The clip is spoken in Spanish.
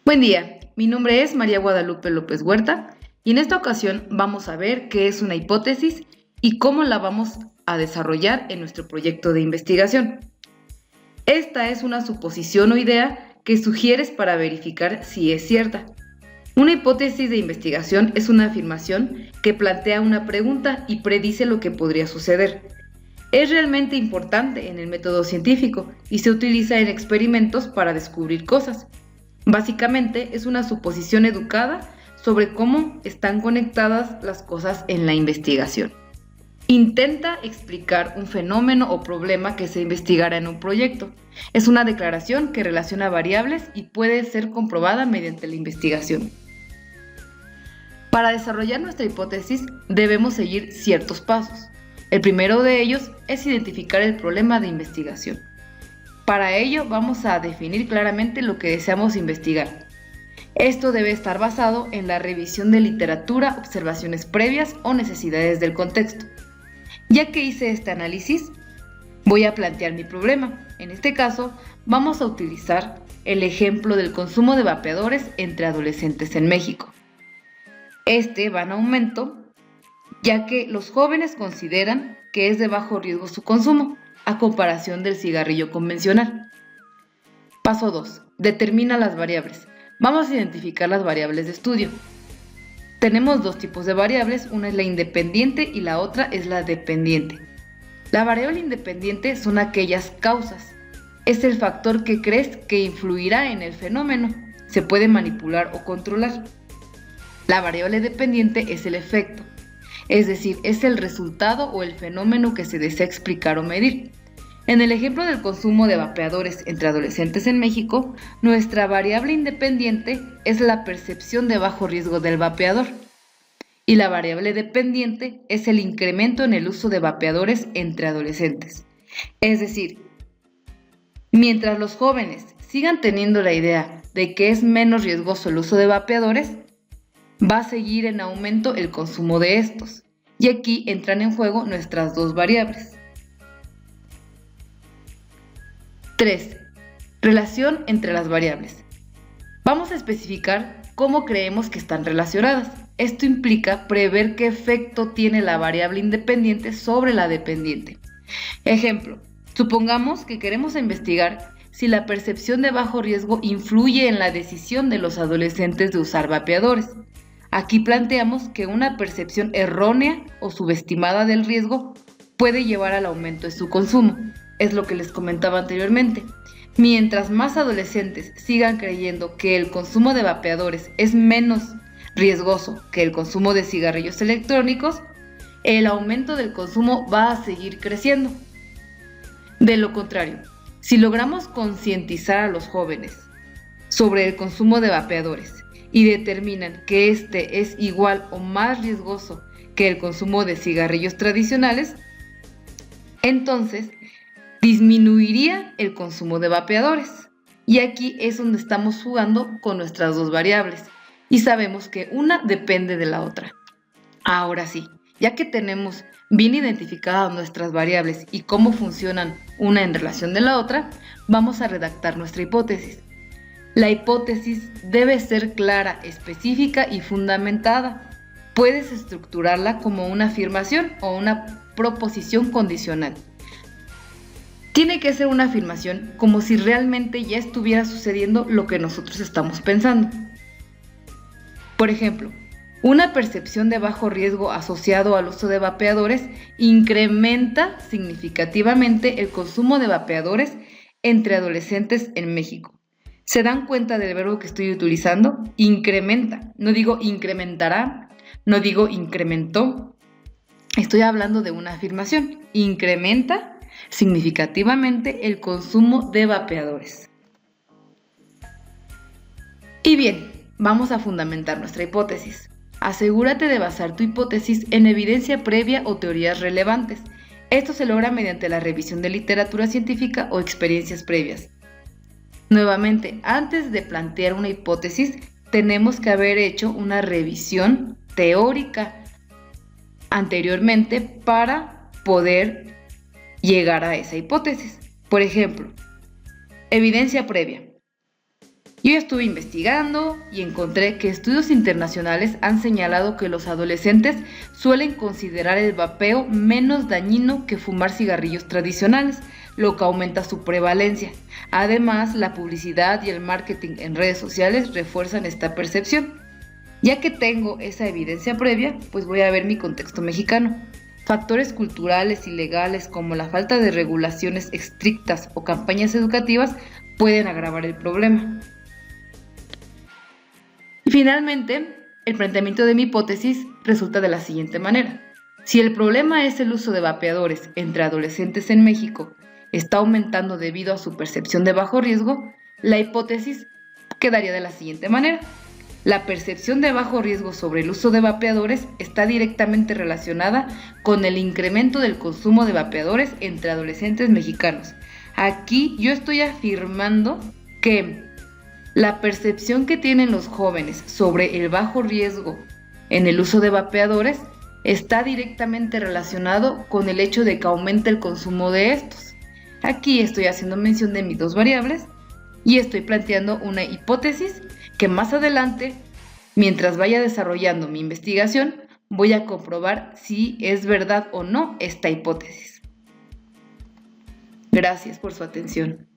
Buen día, mi nombre es María Guadalupe López Huerta y en esta ocasión vamos a ver qué es una hipótesis y cómo la vamos a desarrollar en nuestro proyecto de investigación. Esta es una suposición o idea que sugieres para verificar si es cierta. Una hipótesis de investigación es una afirmación que plantea una pregunta y predice lo que podría suceder. Es realmente importante en el método científico y se utiliza en experimentos para descubrir cosas. Básicamente es una suposición educada sobre cómo están conectadas las cosas en la investigación. Intenta explicar un fenómeno o problema que se investigará en un proyecto. Es una declaración que relaciona variables y puede ser comprobada mediante la investigación. Para desarrollar nuestra hipótesis debemos seguir ciertos pasos. El primero de ellos es identificar el problema de investigación. Para ello vamos a definir claramente lo que deseamos investigar. Esto debe estar basado en la revisión de literatura, observaciones previas o necesidades del contexto. Ya que hice este análisis, voy a plantear mi problema. En este caso, vamos a utilizar el ejemplo del consumo de vapeadores entre adolescentes en México. Este va en aumento, ya que los jóvenes consideran que es de bajo riesgo su consumo, a comparación del cigarrillo convencional. Paso 2. Determina las variables. Vamos a identificar las variables de estudio. Tenemos dos tipos de variables, una es la independiente y la otra es la dependiente. La variable independiente son aquellas causas. Es el factor que crees que influirá en el fenómeno. Se puede manipular o controlar. La variable dependiente es el efecto. Es decir, es el resultado o el fenómeno que se desea explicar o medir. En el ejemplo del consumo de vapeadores entre adolescentes en México, nuestra variable independiente es la percepción de bajo riesgo del vapeador. Y la variable dependiente es el incremento en el uso de vapeadores entre adolescentes. Es decir, mientras los jóvenes sigan teniendo la idea de que es menos riesgoso el uso de vapeadores, va a seguir en aumento el consumo de estos, y aquí entran en juego nuestras dos variables. 3. Relación entre las variables. Vamos a especificar cómo creemos que están relacionadas. Esto implica prever qué efecto tiene la variable independiente sobre la dependiente. Ejemplo, supongamos que queremos investigar si la percepción de bajo riesgo influye en la decisión de los adolescentes de usar vapeadores. Aquí planteamos que una percepción errónea o subestimada del riesgo puede llevar al aumento de su consumo. Es lo que les comentaba anteriormente. Mientras más adolescentes sigan creyendo que el consumo de vapeadores es menos riesgoso que el consumo de cigarrillos electrónicos, el aumento del consumo va a seguir creciendo. De lo contrario, si logramos concientizar a los jóvenes sobre el consumo de vapeadores y determinan que este es igual o más riesgoso que el consumo de cigarrillos tradicionales, entonces disminuiría el consumo de vapeadores. Y aquí es donde estamos jugando con nuestras dos variables y sabemos que una depende de la otra. Ahora sí, ya que tenemos bien identificadas nuestras variables y cómo funcionan una en relación de la otra, vamos a redactar nuestra hipótesis. La hipótesis debe ser clara, específica y fundamentada. Puedes estructurarla como una afirmación o una proposición condicional. Tiene que ser una afirmación como si realmente ya estuviera sucediendo lo que nosotros estamos pensando. Por ejemplo, una percepción de bajo riesgo asociado al uso de vapeadores incrementa significativamente el consumo de vapeadores entre adolescentes en México. ¿Se dan cuenta del verbo que estoy utilizando? Incrementa. No digo incrementará, no digo incrementó. Estoy hablando de una afirmación. Incrementa significativamente el consumo de vapeadores. Y bien, vamos a fundamentar nuestra hipótesis. Asegúrate de basar tu hipótesis en evidencia previa o teorías relevantes. Esto se logra mediante la revisión de literatura científica o experiencias previas. Nuevamente, antes de plantear una hipótesis, tenemos que haber hecho una revisión teórica anteriormente para poder llegar a esa hipótesis. Por ejemplo, evidencia previa. Yo estuve investigando y encontré que estudios internacionales han señalado que los adolescentes suelen considerar el vapeo menos dañino que fumar cigarrillos tradicionales, lo que aumenta su prevalencia. Además, la publicidad y el marketing en redes sociales refuerzan esta percepción. Ya que tengo esa evidencia previa, pues voy a ver mi contexto mexicano. Factores culturales y legales como la falta de regulaciones estrictas o campañas educativas pueden agravar el problema. Y finalmente, el planteamiento de mi hipótesis resulta de la siguiente manera. Si el problema es el uso de vapeadores entre adolescentes en México está aumentando debido a su percepción de bajo riesgo, la hipótesis quedaría de la siguiente manera. La percepción de bajo riesgo sobre el uso de vapeadores está directamente relacionada con el incremento del consumo de vapeadores entre adolescentes mexicanos. Aquí yo estoy afirmando que la percepción que tienen los jóvenes sobre el bajo riesgo en el uso de vapeadores está directamente relacionado con el hecho de que aumente el consumo de estos. Aquí estoy haciendo mención de mis dos variables y estoy planteando una hipótesis que más adelante, mientras vaya desarrollando mi investigación, voy a comprobar si es verdad o no esta hipótesis. Gracias por su atención.